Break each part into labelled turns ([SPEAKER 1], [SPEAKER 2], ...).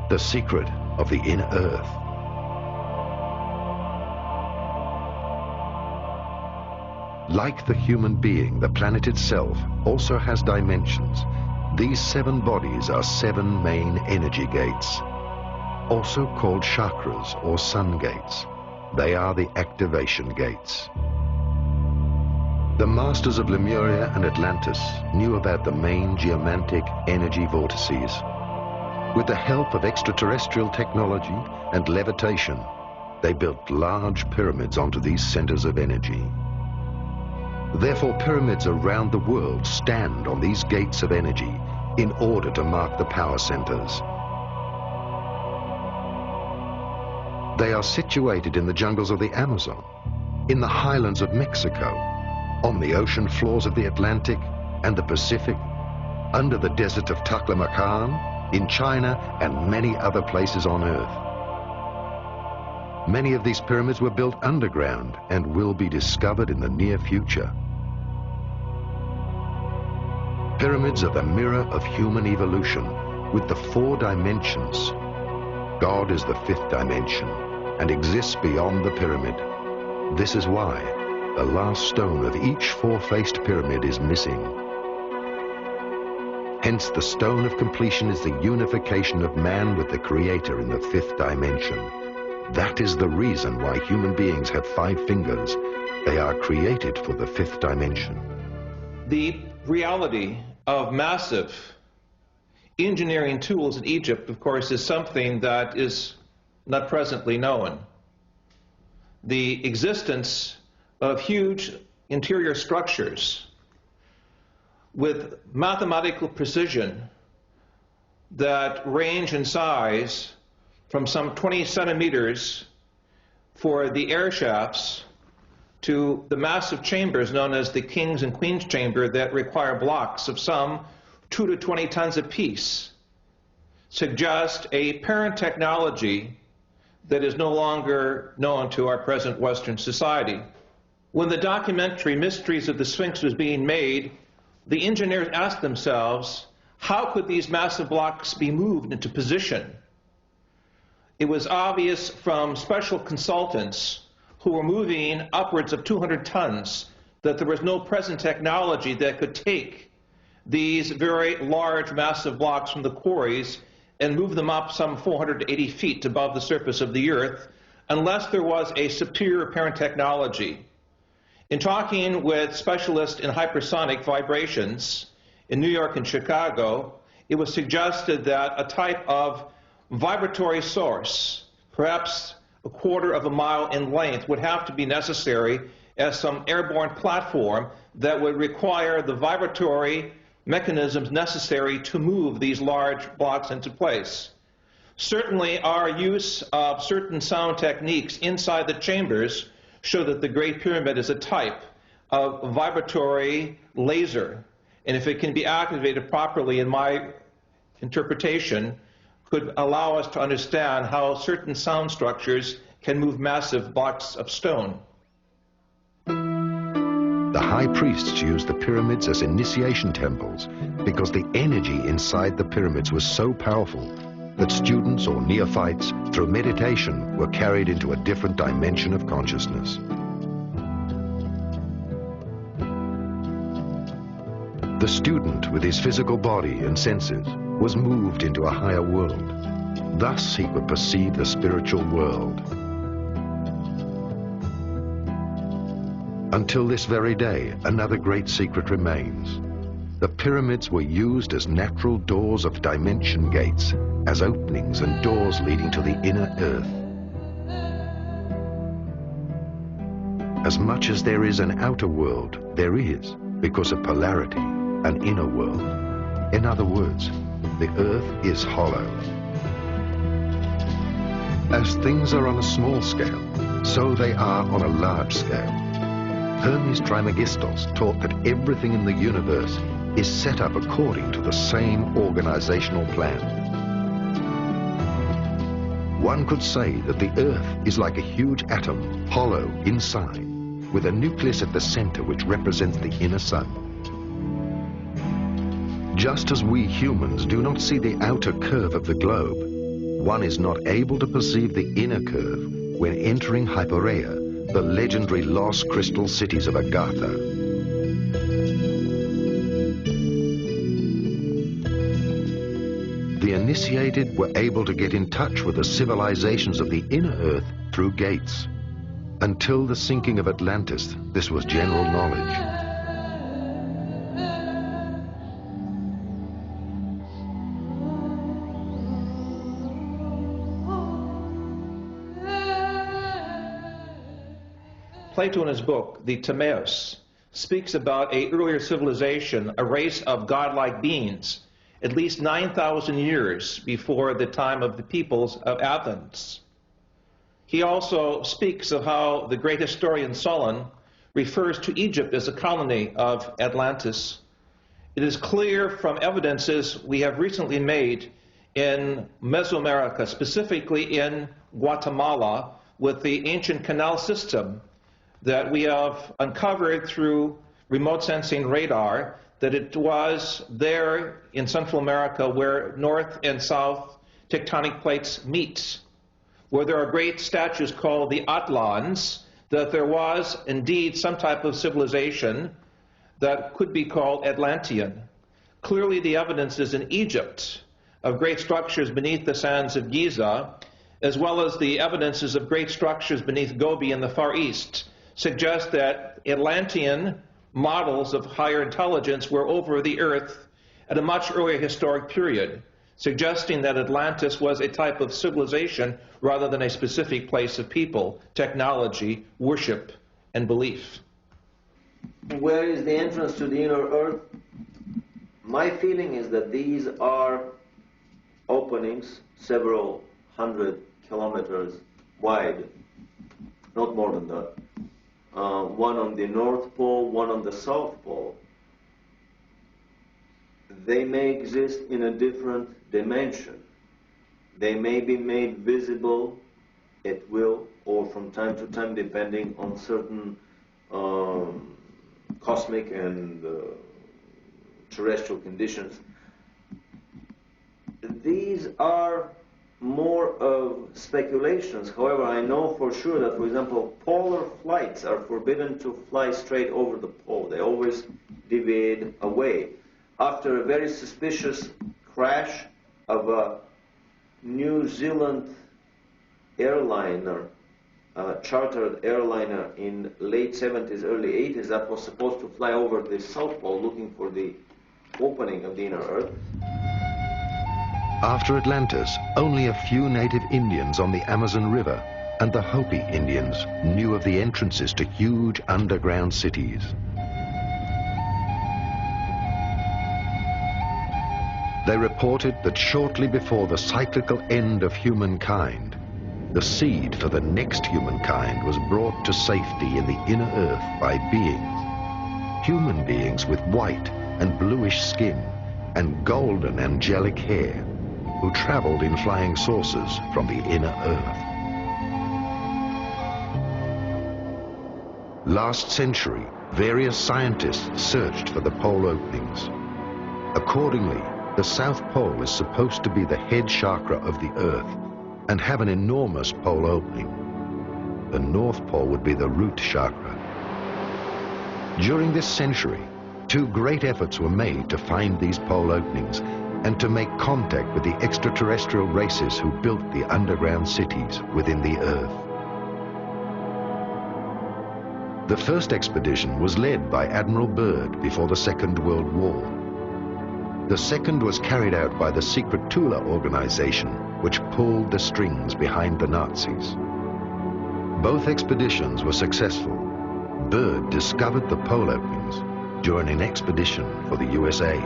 [SPEAKER 1] the secret of the inner earth. Like the human being, the planet itself also has dimensions. These 7 bodies are 7 main energy gates, also called chakras or sun gates. They are the activation gates. The masters of Lemuria and Atlantis knew about the main geomantic energy vortices. With the help of extraterrestrial technology and levitation, they built large pyramids onto these centers of energy. Therefore, pyramids around the world stand on these gates of energy in order to mark the power centers. They are situated in the jungles of the Amazon, in the highlands of Mexico, on the ocean floors of the Atlantic and the Pacific, under the desert of Taklamakan, in China, and many other places on Earth. Many of these pyramids were built underground and will be discovered in the near future. Pyramids are the mirror of human evolution with the 4 dimensions. God is the 5th dimension and exists beyond the pyramid. This is why the last stone of each 4-faced pyramid is missing. Hence, the stone of completion is the unification of man with the Creator in the 5th dimension. That is the reason why human beings have 5 fingers. They are created for the 5th dimension.
[SPEAKER 2] The reality of massive engineering tools in Egypt, of course, is something that is not presently known. The existence of huge interior structures with mathematical precision that range in size from some 20 centimeters for the air shafts to the massive chambers known as the King's and Queen's Chamber that require blocks of some 2 to 20 tons apiece, suggest a parent technology that is no longer known to our present Western society. When the documentary Mysteries of the Sphinx was being made, the engineers asked themselves, how could these massive blocks be moved into position? It was obvious from special consultants who were moving upwards of 200 tons that there was no present technology that could take these very large, massive blocks from the quarries and move them up some 480 feet above the surface of the earth unless there was a superior parent technology. In talking with specialists in hypersonic vibrations in New York and Chicago, it was suggested that a type of vibratory source, perhaps a quarter of a mile in length, would have to be necessary as some airborne platform that would require the vibratory mechanisms necessary to move these large blocks into place. Certainly, our use of certain sound techniques inside the chambers show that the Great Pyramid is a type of vibratory laser, and if it can be activated properly, in my interpretation, could allow us to understand how certain sound structures can move massive blocks of stone.
[SPEAKER 1] The high priests used the pyramids as initiation temples because the energy inside the pyramids was so powerful that students or neophytes, through meditation, were carried into a different dimension of consciousness. The student, with his physical body and senses, was moved into a higher world. Thus he could perceive the spiritual world. Until this very day, another great secret remains. The pyramids were used as natural doors of dimension gates, as openings and doors leading to the inner earth. As much as there is an outer world, there is, because of polarity, an inner world. In other words, the earth is hollow. As things are on a small scale, so they are on a large scale. Hermes Trismegistus taught that everything in the universe is set up according to the same organizational plan. One could say that the Earth is like a huge atom, hollow inside, with a nucleus at the center which represents the inner sun. Just as we humans do not see the outer curve of the globe, one is not able to perceive the inner curve when entering Hypereia, the legendary lost crystal cities of Agartha. The initiated were able to get in touch with the civilizations of the inner Earth through gates. Until the sinking of Atlantis, this was general knowledge.
[SPEAKER 2] Plato in his book, the Timaeus, speaks about an earlier civilization, a race of godlike beings, at least 9,000 years before the time of the peoples of Athens. He also speaks of how the great historian Solon refers to Egypt as a colony of Atlantis. It is clear from evidences we have recently made in Mesoamerica, specifically in Guatemala, with the ancient canal system that we have uncovered through remote sensing radar, that it was there in Central America where north and south tectonic plates meet, where there are great statues called the Atlans, that there was indeed some type of civilization that could be called Atlantean. Clearly the evidence is in Egypt of great structures beneath the sands of Giza, as well as the evidences of great structures beneath Gobi in the Far East, suggest that Atlantean models of higher intelligence were over the earth at a much earlier historic period, suggesting that Atlantis was a type of civilization rather than a specific place of people, technology, worship, and belief.
[SPEAKER 3] Where is the entrance to the inner earth? My feeling is that these are openings several hundred kilometers wide, not more than that. One on the North Pole, one on the South Pole. They may exist in a different dimension. They may be made visible at will or from time to time, depending on certain cosmic and terrestrial conditions. These are more of speculations. However, I know for sure that, for example, polar flights are forbidden to fly straight over the pole. They always deviate away. After a very suspicious crash of a New Zealand airliner, chartered airliner in late 70s, early 80s, that was supposed to fly over the South Pole looking for the opening of the inner Earth.
[SPEAKER 1] After Atlantis, only a few native Indians on the Amazon River and the Hopi Indians knew of the entrances to huge underground cities. They reported that shortly before the cyclical end of humankind, the seed for the next humankind was brought to safety in the inner earth by beings, human beings with white and bluish skin and golden angelic hair, who traveled in flying saucers from the inner earth. Last century, various scientists searched for the pole openings. Accordingly, the South Pole is supposed to be the head chakra of the Earth and have an enormous pole opening. The North Pole would be the root chakra. During this century, two great efforts were made to find these pole openings and to make contact with the extraterrestrial races who built the underground cities within the Earth. The first expedition was led by Admiral Byrd before the Second World War. The second was carried out by the secret Tula organization, which pulled the strings behind the Nazis. Both expeditions were successful. Byrd discovered the pole openings during an expedition for the USA.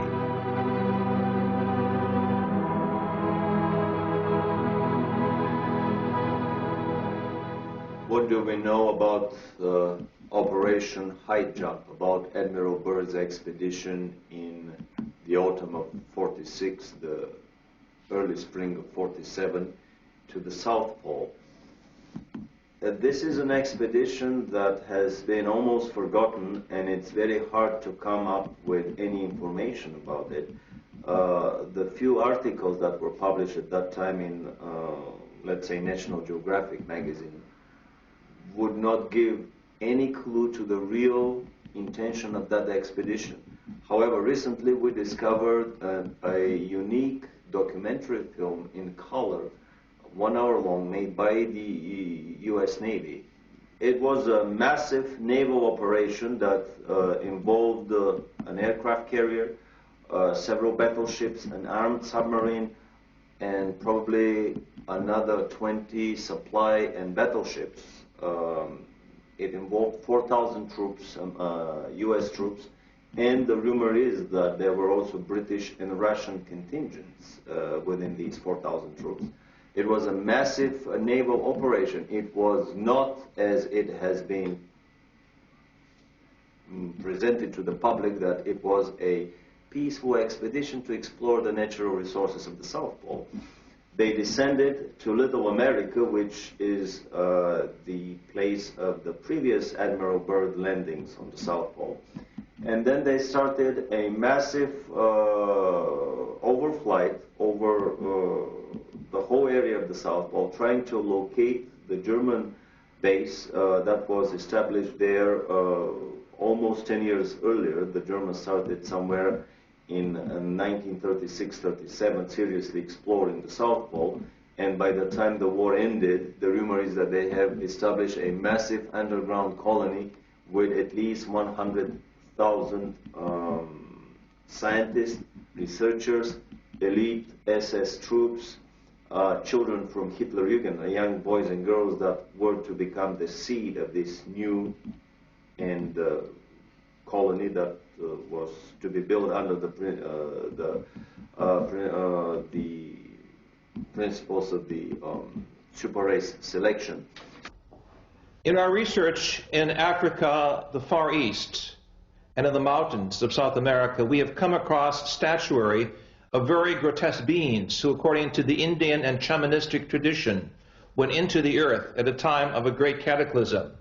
[SPEAKER 3] What do we know about Operation High Jump, about Admiral Byrd's expedition in the autumn of 46, the early spring of 47, to the South Pole? This is an expedition that has been almost forgotten, and it's very hard to come up with any information about it. the few articles that were published at that time in, let's say, National Geographic magazine would not give any clue to the real intention of that expedition. However, recently we discovered a unique documentary film in color, 1 hour long, made by the U.S. Navy. It was a massive naval operation that involved an aircraft carrier, several battleships, an armed submarine, and probably another 20 supply and battleships. It involved 4,000 troops, U.S. troops, and the rumor is that there were also British and Russian contingents within these 4,000 troops. It was a massive naval operation. It was not, as it has been presented to the public, that it was a peaceful expedition to explore the natural resources of the South Pole. They descended to Little America, which is the place of the previous Admiral Byrd landings on the South Pole. And then they started a massive overflight over the whole area of the South Pole, trying to locate the German base that was established there almost 10 years earlier. The Germans started somewhere in 1936-37 seriously exploring the South Pole, and by the time the war ended, the rumor is that they have established a massive underground colony with at least 100,000 scientists, researchers, elite SS troops, children from Hitlerjugend, young boys and girls that were to become the seed of this new and colony that was to be built under the principles of the super race selection.
[SPEAKER 2] In our research in Africa, the Far East, and in the mountains of South America, we have come across statuary of very grotesque beings who, according to the Indian and shamanistic tradition, went into the earth at a time of a great cataclysm.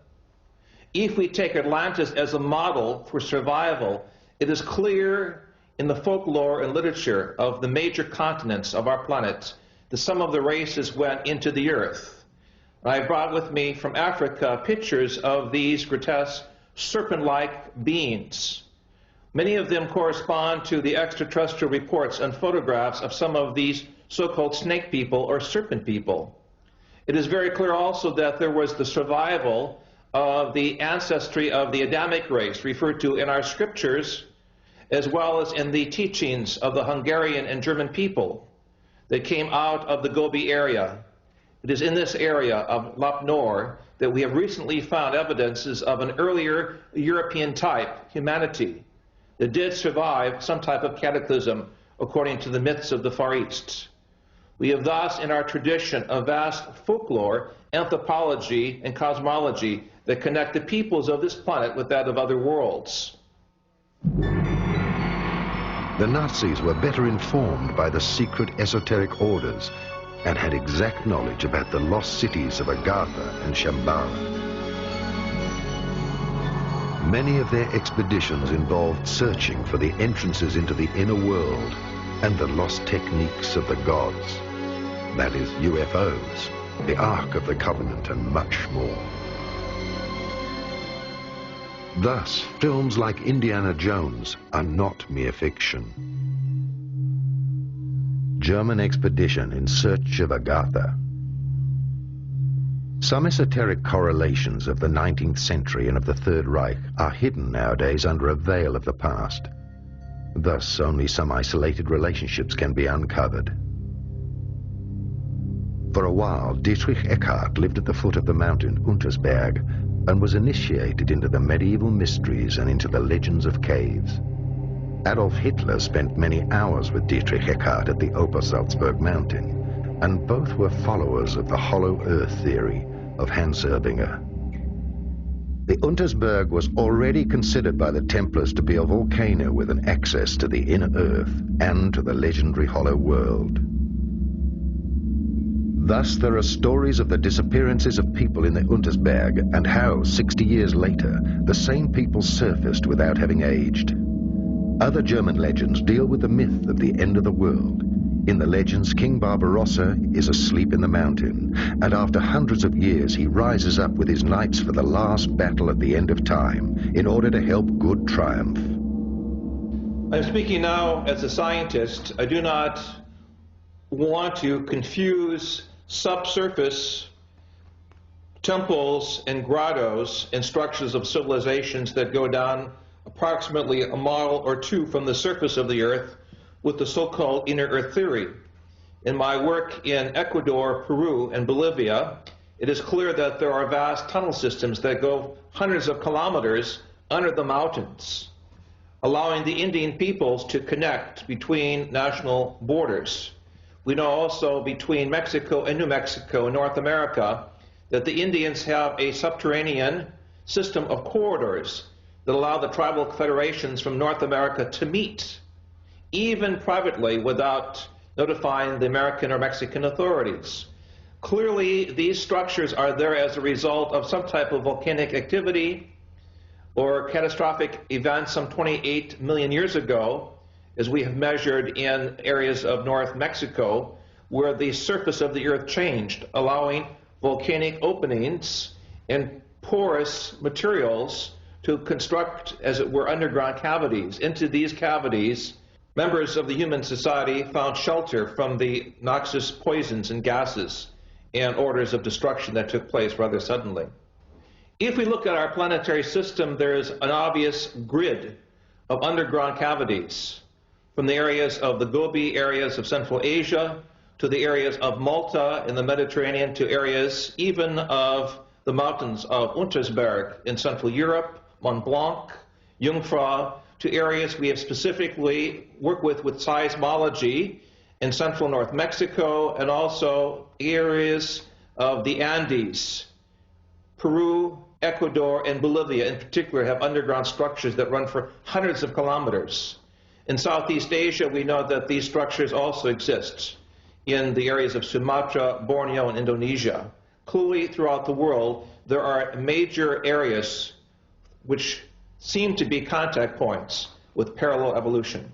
[SPEAKER 2] If we take Atlantis as a model for survival, it is clear in the folklore and literature of the major continents of our planet that some of the races went into the earth. I brought with me from Africa pictures of these grotesque serpent-like beings. Many of them correspond to the extraterrestrial reports and photographs of some of these so-called snake people or serpent people. It is very clear also that there was the survival of the ancestry of the Adamic race referred to in our scriptures, as well as in the teachings of the Hungarian and German people that came out of the Gobi area. It is in this area of Lap Nor that we have recently found evidences of an earlier European type humanity that did survive some type of cataclysm according to the myths of the Far East. We have thus in our tradition a vast folklore, anthropology, and cosmology that connect the peoples of this planet with that of other worlds.
[SPEAKER 1] The Nazis were better informed by the secret esoteric orders and had exact knowledge about the lost cities of Agartha and Shambhala. Many of their expeditions involved searching for the entrances into the inner world and the lost techniques of the gods. That is, UFOs, the Ark of the Covenant, and much more. Thus, films like Indiana Jones are not mere fiction. German expedition in search of Agartha. Some esoteric correlations of the 19th century and of the Third Reich are hidden nowadays under a veil of the past. Thus, only some isolated relationships can be uncovered. For a while, Dietrich Eckart lived at the foot of the mountain Untersberg and was initiated into the medieval mysteries and into the legends of caves. Adolf Hitler spent many hours with Dietrich Eckart at the Obersalzberg mountain, and both were followers of the hollow earth theory of Hans Erbinger. The Untersberg was already considered by the Templars to be a volcano with an access to the inner earth and to the legendary hollow world. Thus, there are stories of the disappearances of people in the Untersberg and how, 60 years later, the same people surfaced without having aged. Other German legends deal with the myth of the end of the world. In the legends, King Barbarossa is asleep in the mountain, and after hundreds of years he rises up with his knights for the last battle at the end of time in order to help good triumph.
[SPEAKER 2] I'm speaking now as a scientist. I do not want to confuse subsurface temples and grottos and structures of civilizations that go down approximately a mile or two from the surface of the earth with the so-called inner earth theory. In my work in Ecuador, Peru, and Bolivia, it is clear that there are vast tunnel systems that go hundreds of kilometers under the mountains, allowing the Indian peoples to connect between national borders. We know also between Mexico and New Mexico in North America that the Indians have a subterranean system of corridors that allow the tribal federations from North America to meet, even privately, without notifying the American or Mexican authorities. Clearly, these structures are there as a result of some type of volcanic activity or catastrophic events some 28 million years ago, as we have measured in areas of North Mexico, where the surface of the earth changed, allowing volcanic openings and porous materials to construct, as it were, underground cavities. Into these cavities, members of the human society found shelter from the noxious poisons and gases and orders of destruction that took place rather suddenly. If we look at our planetary system, there is an obvious grid of underground cavities, from the areas of the Gobi areas of Central Asia to the areas of Malta in the Mediterranean to areas even of the mountains of Untersberg in Central Europe, Mont Blanc, Jungfrau, to areas we have specifically worked with seismology in central North Mexico, and also areas of the Andes. Peru, Ecuador, and Bolivia in particular have underground structures that run for hundreds of kilometers. In Southeast Asia, we know that these structures also exist in the areas of Sumatra, Borneo, and Indonesia. Clearly, throughout the world, there are major areas which seem to be contact points with parallel evolution.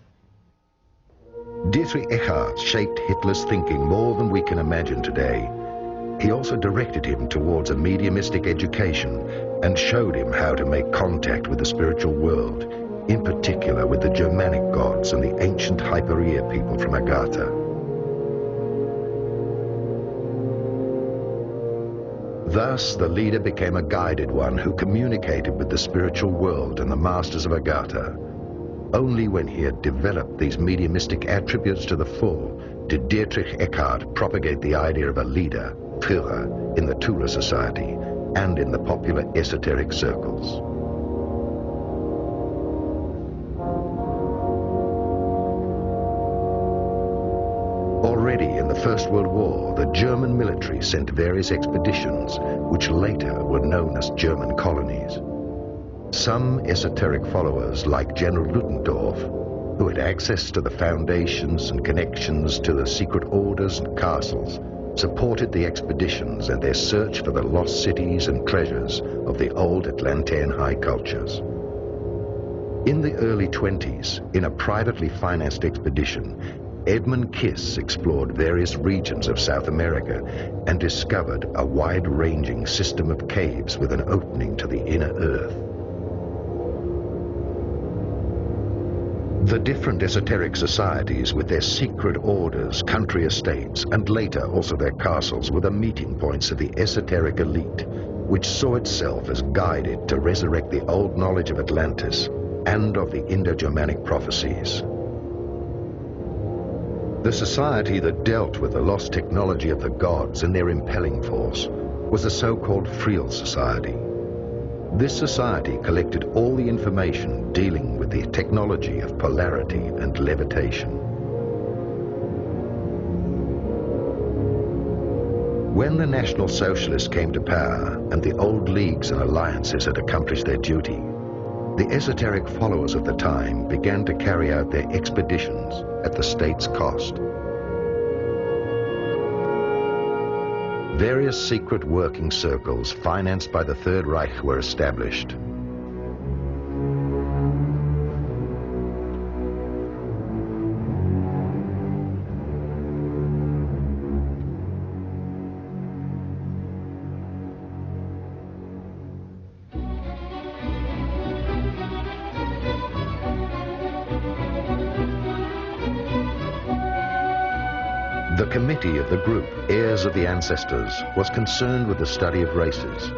[SPEAKER 1] Dietrich Eckart shaped Hitler's thinking more than we can imagine today. He also directed him towards a mediumistic education and showed him how to make contact with the spiritual world, in particular with the Germanic gods and the ancient Hypereia people from Agartha. Thus, the leader became a guided one who communicated with the spiritual world and the masters of Agartha. Only when he had developed these mediumistic attributes to the full did Dietrich Eckart propagate the idea of a leader, Führer, in the Tura Society and in the popular esoteric circles. Already in the First World War, the German military sent various expeditions, which later were known as German colonies. Some esoteric followers, like General Ludendorff, who had access to the foundations and connections to the secret orders and castles, supported the expeditions and their search for the lost cities and treasures of the old Atlantean high cultures. In the early 20s, in a privately financed expedition, Edmund Kiss explored various regions of South America and discovered a wide-ranging system of caves with an opening to the inner earth. The different esoteric societies with their secret orders, country estates, and later also their castles were the meeting points of the esoteric elite, which saw itself as guided to resurrect the old knowledge of Atlantis and of the Indo-Germanic prophecies. The society that dealt with the lost technology of the gods and their impelling force was the so-called Friel Society. This society collected all the information dealing with the technology of polarity and levitation. When the National Socialists came to power and the old leagues and alliances had accomplished their duty, the esoteric followers of the time began to carry out their expeditions at the state's cost. Various secret working circles financed by the Third Reich were established. The committee of the group, Heirs of the Ancestors, was concerned with the study of races,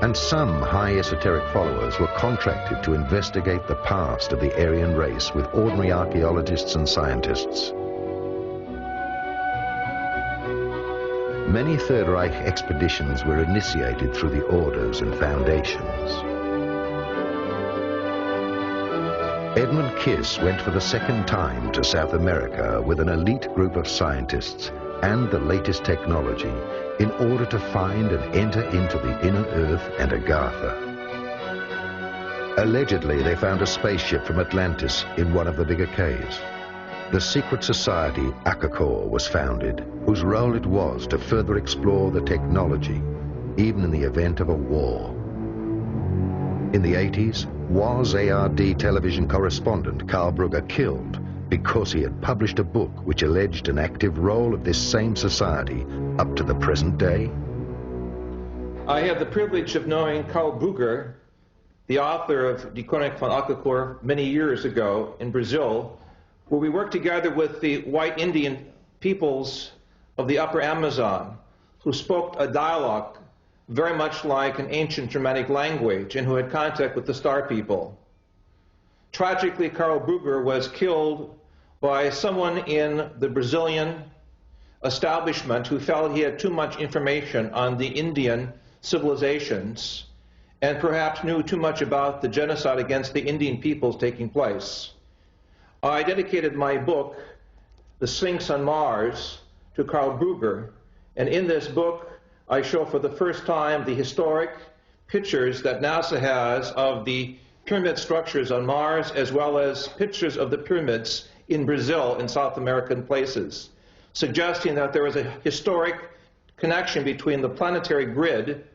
[SPEAKER 1] and some high esoteric followers were contracted to investigate the past of the Aryan race with ordinary archaeologists and scientists. Many Third Reich expeditions were initiated through the orders and foundations. Edmund Kiss went for the second time to South America with an elite group of scientists and the latest technology in order to find and enter into the inner earth and Agartha. Allegedly, they found a spaceship from Atlantis in one of the bigger caves. The secret society Akakor was founded, whose role it was to further explore the technology, even in the event of a war. In the 80s, was ARD television correspondent Karl Brugger killed because he had published a book which alleged an active role of this same society up to the present day?
[SPEAKER 2] I have the privilege of knowing Karl Brugger, the author of Die Chronik von Akakor, many years ago in Brazil, where we worked together with the white Indian peoples of the upper Amazon, who spoke a dialect very much like an ancient Germanic language and who had contact with the Star people. Tragically, Karl Brugger was killed by someone in the Brazilian establishment who felt he had too much information on the Indian civilizations and perhaps knew too much about the genocide against the Indian peoples taking place. I dedicated my book, The Sphinx on Mars, to Karl Brugger, and in this book I show for the first time the historic pictures that NASA has of the pyramid structures on Mars, as well as pictures of the pyramids in Brazil and South American places, suggesting that there is a historic connection between the planetary grid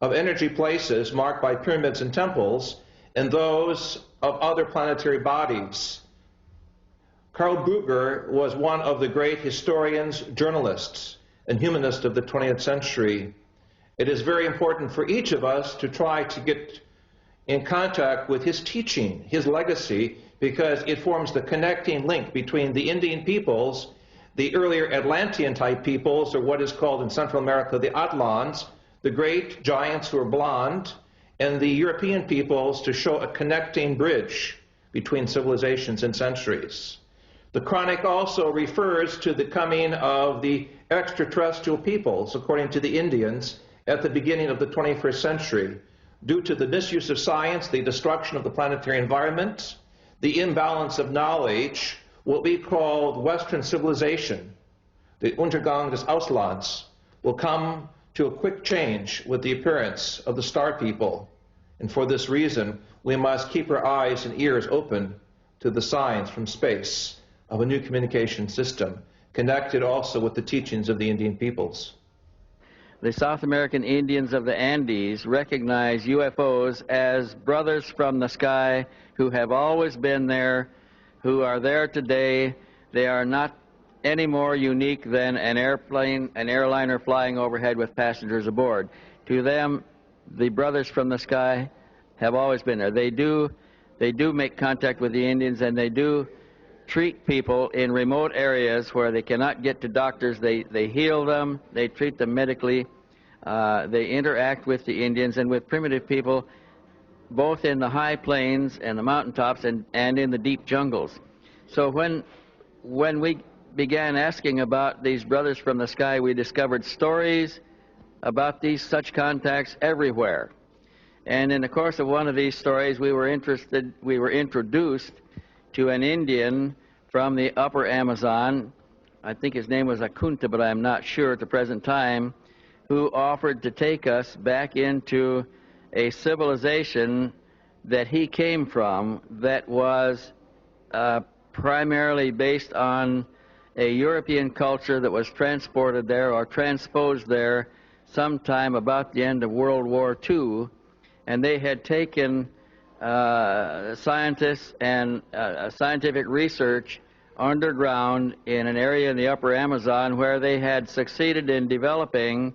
[SPEAKER 2] of energy places marked by pyramids and temples and those of other planetary bodies. Karl Brugger was one of the great historians, journalists, and humanists of the 20th century. It is very important for each of us to try to get in contact with his teaching, his legacy, because it forms the connecting link between the Indian peoples, the earlier Atlantean-type peoples, or what is called in Central America the Atlans, the great giants who are blonde, and the European peoples, to show a connecting bridge between civilizations and centuries. The Chronic also refers to the coming of the extraterrestrial peoples, according to the Indians, at the beginning of the 21st century, due to the misuse of science, the destruction of the planetary environment, the imbalance of knowledge, what we call Western civilization, the Untergang des Auslands, will come to a quick change with the appearance of the star people. And for this reason, we must keep our eyes and ears open to the signs from space of a new communication system, connected also with the teachings of the Indian peoples.
[SPEAKER 4] The South American Indians of the Andes recognize UFOs as brothers from the sky who have always been there, who are there today. They are not any more unique than an airliner flying overhead with passengers aboard. To them, the brothers from the sky have always been there. They do make contact with the Indians, and they do treat people in remote areas where they cannot get to doctors. They heal them, they treat them medically, they interact with the Indians and with primitive people, both in the high plains and the mountaintops and in the deep jungles. So when we began asking about these brothers from the sky, we discovered stories about such contacts everywhere. And in the course of one of these stories, we were introduced to an Indian from the upper Amazon. I think his name was Akunta, but I'm not sure at the present time, who offered to take us back into a civilization that he came from that was primarily based on a European culture that was transported there or transposed there sometime about the end of World War II, and they had taken scientists and scientific research underground in an area in the upper Amazon where they had succeeded in developing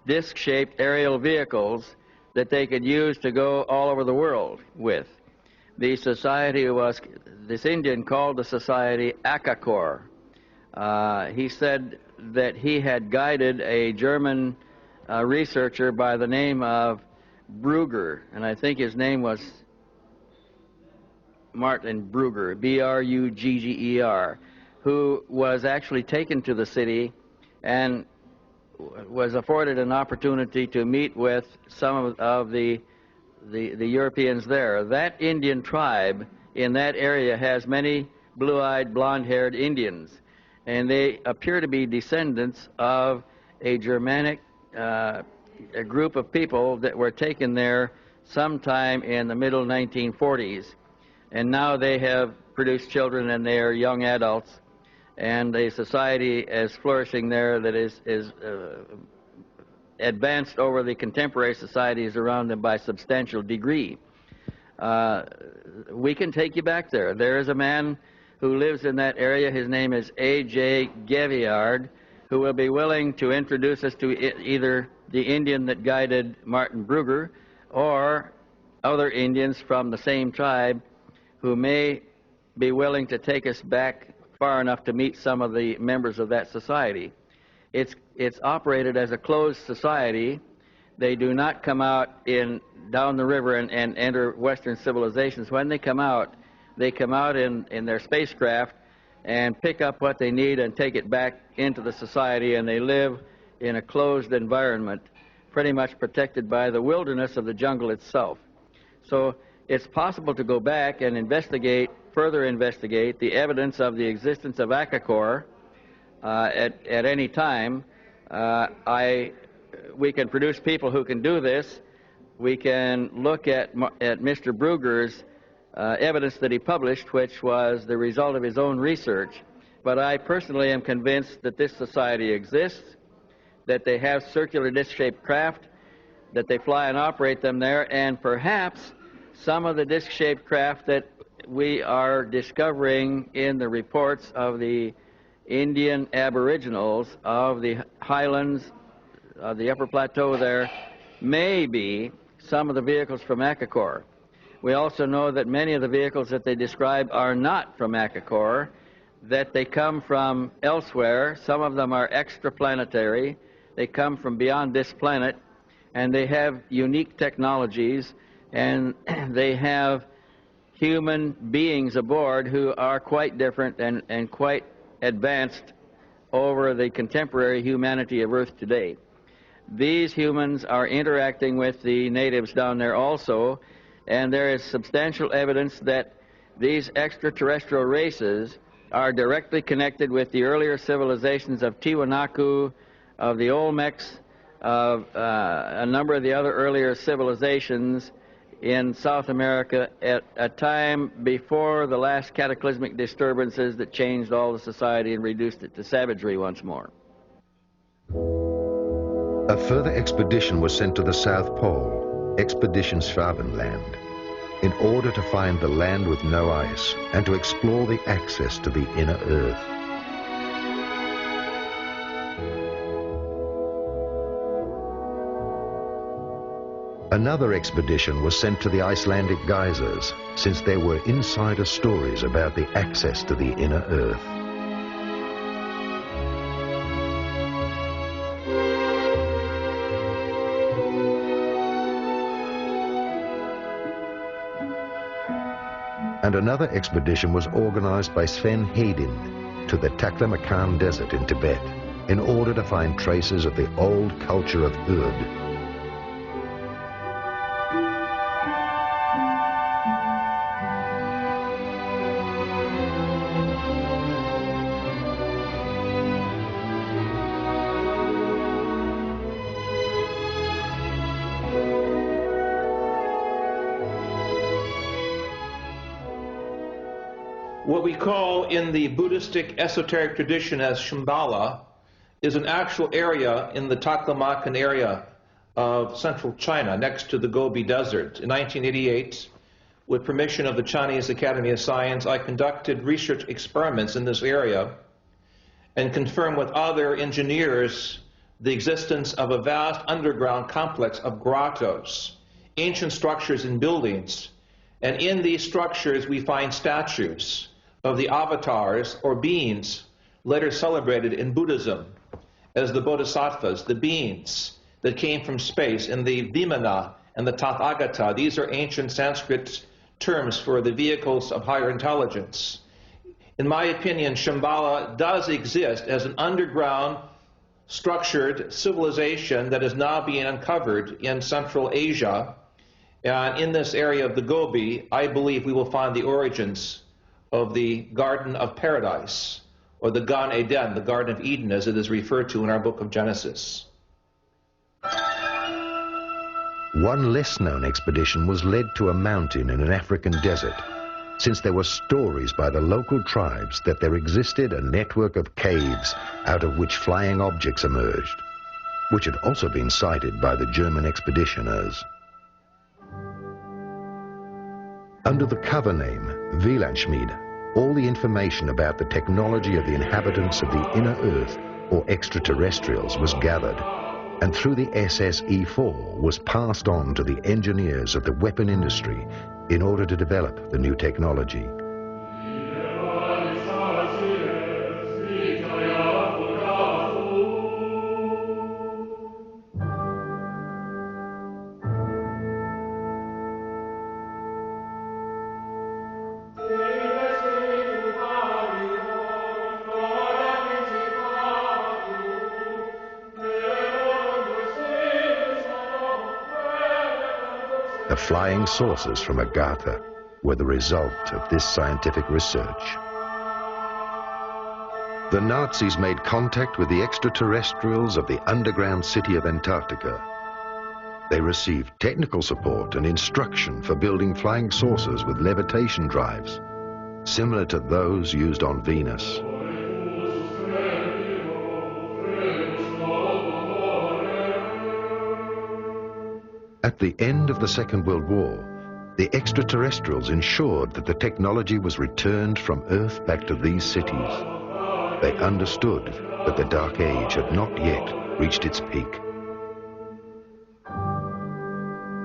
[SPEAKER 4] disc-shaped aerial vehicles that they could use to go all over the world with. The society was, this Indian called the society Akakor. He said that he had guided a German researcher by the name of Brugger, and I think his name was Martin Brugger, B-R-U-G-G-E-R, who was actually taken to the city and was afforded an opportunity to meet with some of the Europeans there. That Indian tribe in that area has many blue-eyed, blonde-haired Indians, and they appear to be descendants of a Germanic a group of people that were taken there sometime in the middle 1940s. And now they have produced children and they are young adults, and a society is flourishing there that is advanced over the contemporary societies around them by substantial degree. We can take you back there. There is a man who lives in that area. His name is A.J. Gaviard, who will be willing to introduce us to either the Indian that guided Martin Brugger or other Indians from the same tribe who may be willing to take us back far enough to meet some of the members of that society. It's operated as a closed society. They do not come out down the river and enter Western civilizations. When they come out in their spacecraft and pick up what they need and take it back into the society, and they live in a closed environment, pretty much protected by the wilderness of the jungle itself. So it's possible to go back and further investigate the evidence of the existence of Akakor at any time. We can produce people who can do this. We can look at Mr. Brugger's evidence that he published, which was the result of his own research. But I personally am convinced that this society exists, that they have circular disc-shaped craft, that they fly and operate them there, and perhaps some of the disc-shaped craft that we are discovering in the reports of the Indian aboriginals of the highlands, of the upper plateau there, may be some of the vehicles from Akakor. We also know that many of the vehicles that they describe are not from Akakor, that they come from elsewhere. Some of them are extraplanetary. They come from beyond this planet, and they have unique technologies, and they have human beings aboard who are quite different and quite advanced over the contemporary humanity of Earth today. These humans are interacting with the natives down there also, and there is substantial evidence that these extraterrestrial races are directly connected with the earlier civilizations of Tiwanaku, of the Olmecs, of a number of the other earlier civilizations in South America at a time before the last cataclysmic disturbances that changed all the society and reduced it to savagery once more.
[SPEAKER 1] A further expedition was sent to the South Pole, Expedition Schwabenland, in order to find the land with no ice and to explore the access to the inner Earth. Another expedition was sent to the Icelandic geysers, since there were insider stories about the access to the inner Earth. And another expedition was organized by Sven Hedin to the Taklamakan Desert in Tibet in order to find traces of the old culture of Urd.
[SPEAKER 2] What we call in the Buddhistic esoteric tradition as Shambhala is an actual area in the Taklamakan area of central China next to the Gobi Desert. In 1988, with permission of the Chinese Academy of Science, I conducted research experiments in this area and confirmed with other engineers the existence of a vast underground complex of grottos, ancient structures and buildings. And in these structures we find statues of the avatars or beings later celebrated in Buddhism as the bodhisattvas, the beings that came from space, and the Vimana and the Tathagata. These are ancient Sanskrit terms for the vehicles of higher intelligence. In my opinion, Shambhala does exist as an underground, structured civilization that is now being uncovered in Central Asia. And in this area of the Gobi, I believe we will find the origins of the Garden of Paradise, or the Gan Eden, the Garden of Eden, as it is referred to in our book of Genesis.
[SPEAKER 1] One less-known expedition was led to a mountain in an African desert, since there were stories by the local tribes that there existed a network of caves out of which flying objects emerged, which had also been cited by the German expeditioners. Under the cover name Wielandschmied, all the information about the technology of the inhabitants of the inner Earth or extraterrestrials was gathered, and through the SSE-4 was passed on to the engineers of the weapon industry in order to develop the new technology. The flying saucers from Agartha were the result of this scientific research. The Nazis made contact with the extraterrestrials of the underground city of Antarctica. They received technical support and instruction for building flying saucers with levitation drives, similar to those used on Venus. At the end of the Second World War, the extraterrestrials ensured that the technology was returned from Earth back to these cities. They understood that the Dark Age had not yet reached its peak.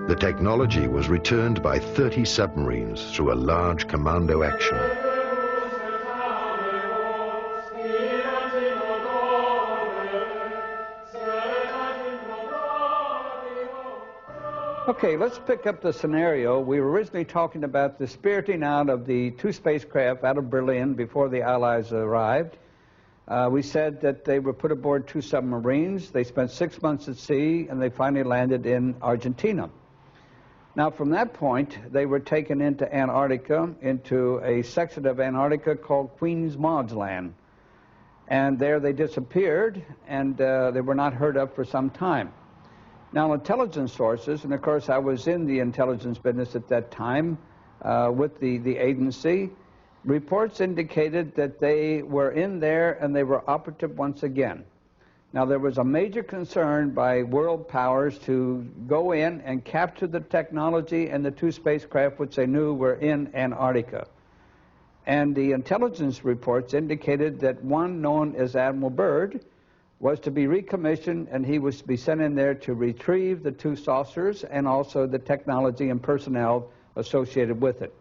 [SPEAKER 1] The technology was returned by 30 submarines through a large commando action.
[SPEAKER 5] Okay, let's pick up the scenario. We were originally talking about the spiriting out of the two spacecraft out of Berlin before the Allies arrived. We said that they were put aboard two submarines. They spent 6 months at sea, and they finally landed in Argentina. Now, from that point, they were taken into Antarctica, into a section of Antarctica called Queen's Maud's Land. And there they disappeared, and they were not heard of for some time. Now, intelligence sources, and of course I was in the intelligence business at that time with the agency, reports indicated that they were in there and they were operative once again. Now, there was a major concern by world powers to go in and capture the technology and the two spacecraft which they knew were in Antarctica. And the intelligence reports indicated that one known as Admiral Byrd was to be recommissioned, and he was to be sent in there to retrieve the two saucers and also the technology and personnel associated with it.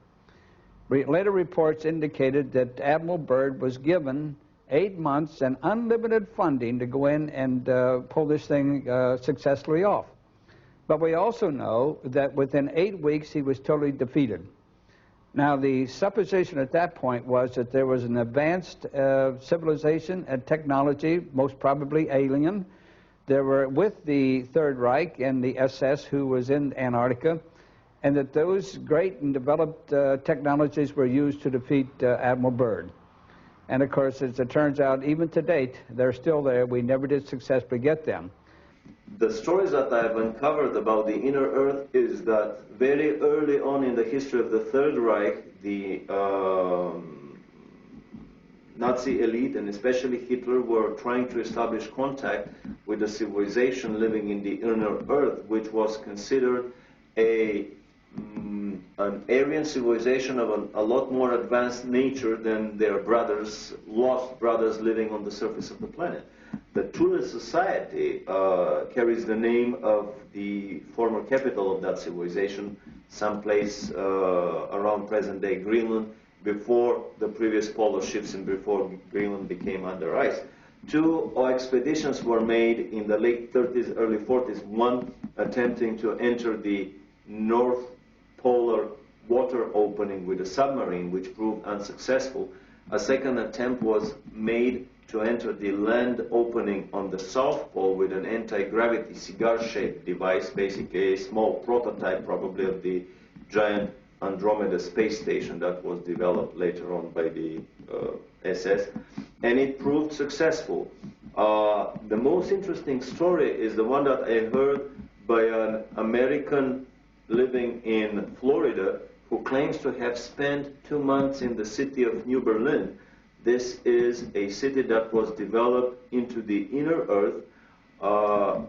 [SPEAKER 5] Later reports indicated that Admiral Byrd was given 8 months and unlimited funding to go in and pull this thing successfully off. But we also know that within 8 weeks he was totally defeated. Now, the supposition at that point was that there was an advanced civilization and technology, most probably alien. There were with the Third Reich and the SS who was in Antarctica, and that those great and developed technologies were used to defeat Admiral Byrd. And of course, as it turns out, even to date, they're still there. We never did successfully get them.
[SPEAKER 3] The stories that I've uncovered about the inner Earth is that very early on in the history of the Third Reich, the Nazi elite, and especially Hitler, were trying to establish contact with a civilization living in the inner Earth, which was considered an Aryan civilization of a lot more advanced nature than their brothers, lost brothers living on the surface of the planet. The Thule Society carries the name of the former capital of that civilization, someplace around present-day Greenland, before the previous polar shifts and before Greenland became under ice. Two expeditions were made in the late 30s, early 40s, one attempting to enter the North Polar water opening with a submarine, which proved unsuccessful. A second attempt was made to enter the land opening on the South Pole with an anti-gravity cigar-shaped device, basically a small prototype probably of the giant Andromeda space station that was developed later on by the SS, and it proved successful. The most interesting story is the one that I heard by an American living in Florida who claims to have spent 2 months in the city of New Berlin. This is a city that was developed into the inner earth,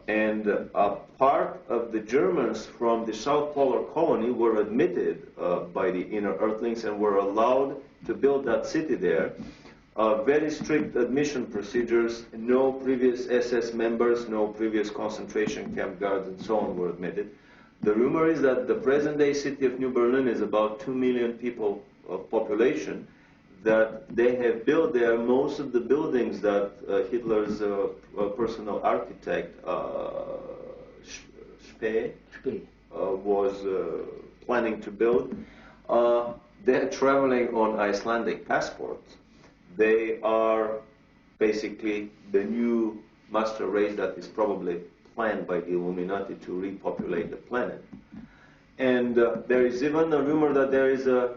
[SPEAKER 3] and a part of the Germans from the South Polar colony were admitted by the inner earthlings and were allowed to build that city there. Very strict admission procedures, no previous SS members, no previous concentration camp guards and so on were admitted. The rumor is that the present-day city of New Berlin is about 2 million people of population, that they have built there most of the buildings that Hitler's personal architect, Spee, was planning to build. They're traveling on Icelandic passports. They are basically the new master race that is probably planned by the Illuminati to repopulate the planet. And there is even a rumor that there is a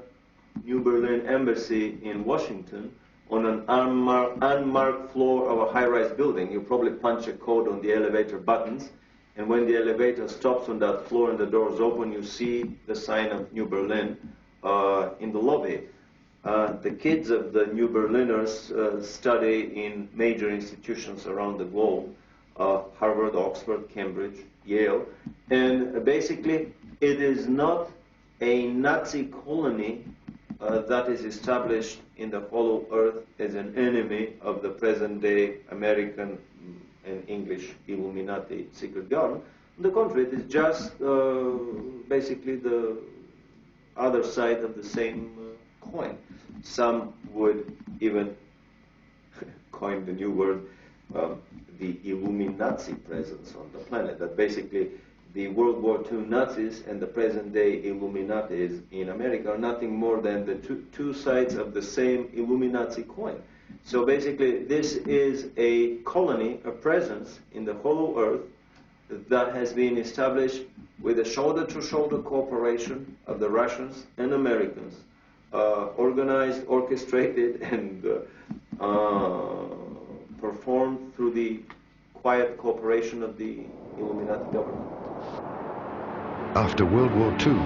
[SPEAKER 3] New Berlin embassy in Washington on an unmarked floor of a high-rise building. You probably punch a code on the elevator buttons, and when the elevator stops on that floor and the doors open, you see the sign of New Berlin in the lobby. The kids of the New Berliners study in major institutions around the globe, Harvard, Oxford, Cambridge, Yale, and basically it is not a Nazi colony that is established in the hollow earth as an enemy of the present-day American and English Illuminati secret government. On the contrary, it is just basically the other side of the same coin. Some would even coin the new word, the Illuminati presence on the planet, that basically the World War II Nazis and the present-day Illuminatis in America are nothing more than the two sides of the same Illuminati coin. So basically, this is a colony, a presence in the hollow earth that has been established with a shoulder-to-shoulder cooperation of the Russians and Americans, organized, orchestrated, and performed through the quiet cooperation of the Illuminati government.
[SPEAKER 1] After World War II,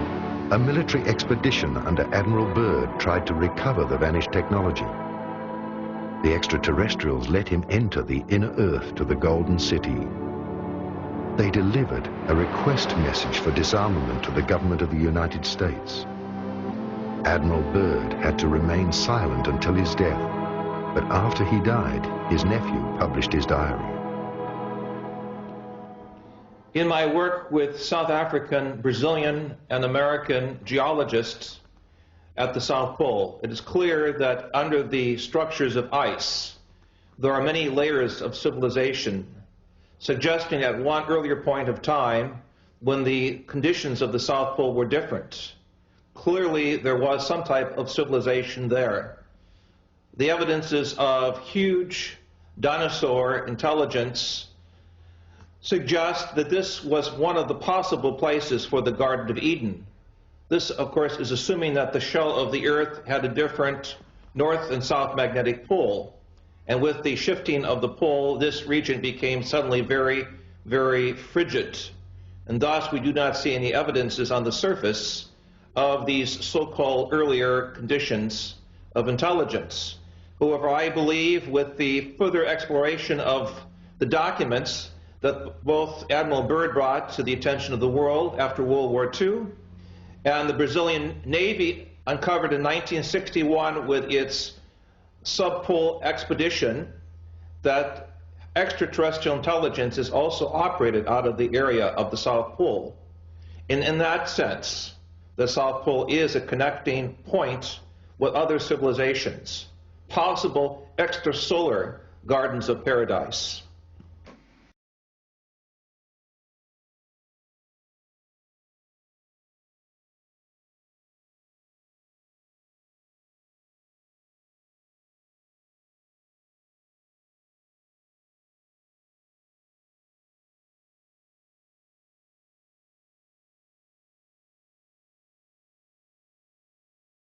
[SPEAKER 1] a military expedition under Admiral Byrd tried to recover the vanished technology. The extraterrestrials let him enter the inner Earth to the Golden City. They delivered a request message for disarmament to the government of the United States. Admiral Byrd had to remain silent until his death, but after he died, his nephew published his diary.
[SPEAKER 2] In my work with South African, Brazilian, and American geologists at the South Pole, it is clear that under the structures of ice, there are many layers of civilization, suggesting at one earlier point of time when the conditions of the South Pole were different. Clearly, there was some type of civilization there. The evidences of huge dinosaur intelligence suggest that this was one of the possible places for the Garden of Eden. This, of course, is assuming that the shell of the Earth had a different north and south magnetic pole. And with the shifting of the pole, this region became suddenly very, very frigid. And thus, we do not see any evidences on the surface of these so-called earlier conditions of intelligence. However, I believe with the further exploration of the documents that both Admiral Byrd brought to the attention of the world after World War II, and the Brazilian Navy uncovered in 1961 with its subpole expedition, that extraterrestrial intelligence is also operated out of the area of the South Pole. And in that sense, the South Pole is a connecting point with other civilizations, possible extrasolar gardens of paradise.